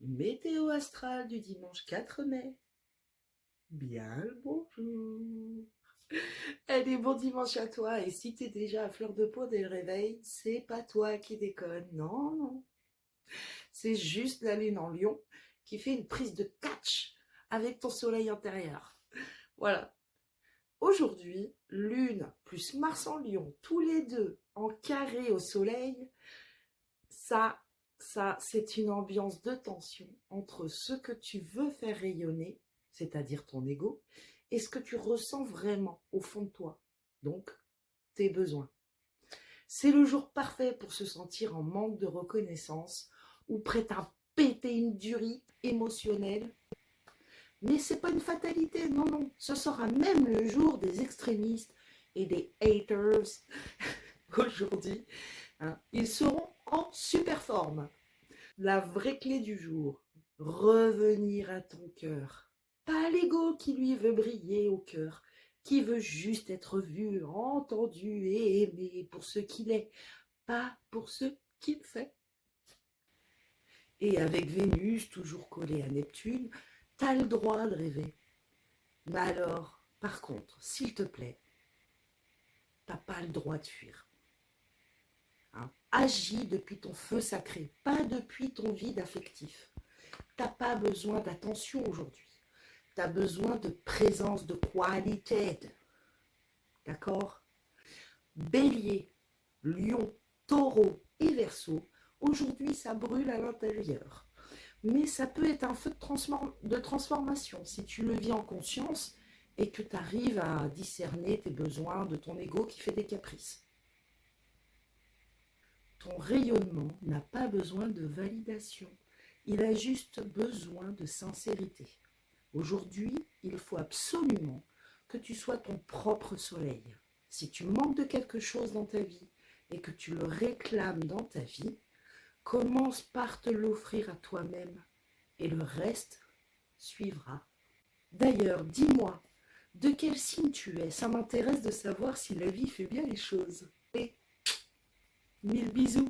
Météo astrale du dimanche 4 mai. Bien le bonjour. Allez, bon dimanche à toi. Et si t'es déjà à fleur de peau dès le réveil, c'est pas toi qui déconne. Non, non. C'est juste la lune en lion qui fait une prise de catch avec ton soleil intérieur. Voilà. Aujourd'hui, lune plus Mars en lion, tous les deux en carré au soleil, ça, c'est une ambiance de tension entre ce que tu veux faire rayonner, c'est-à-dire ton ego, et ce que tu ressens vraiment au fond de toi, donc tes besoins. C'est le jour parfait pour se sentir en manque de reconnaissance ou prêt à péter une durite émotionnelle. Mais c'est pas une fatalité, non, non. Ce sera même le jour des extrémistes et des haters aujourd'hui. Hein. Ils seront en super forme. La vraie clé du jour, revenir à ton cœur. Pas l'ego qui lui veut briller au cœur, qui veut juste être vu, entendu et aimé pour ce qu'il est, pas pour ce qu'il fait. Et avec Vénus toujours collée à Neptune, t'as le droit de rêver. Mais alors, par contre, s'il te plaît, t'as pas le droit de fuir. Hein. Agis depuis ton feu sacré, pas depuis ton vide affectif. T'as pas besoin d'attention aujourd'hui. Tu as besoin de présence, de qualité. D'accord? Bélier, Lion, Taureau et Verseau, aujourd'hui ça brûle à l'intérieur. Mais ça peut être un feu de transformation si tu le vis en conscience et que tu arrives à discerner tes besoins de ton ego qui fait des caprices. Ton rayonnement n'a pas besoin de validation. Il a juste besoin de sincérité. Aujourd'hui, il faut absolument que tu sois ton propre soleil. Si tu manques de quelque chose dans ta vie et que tu le réclames dans ta vie, commence par te l'offrir à toi-même et le reste suivra. D'ailleurs, dis-moi, de quel signe tu es? Ça m'intéresse de savoir si la vie fait bien les choses. Et mille bisous.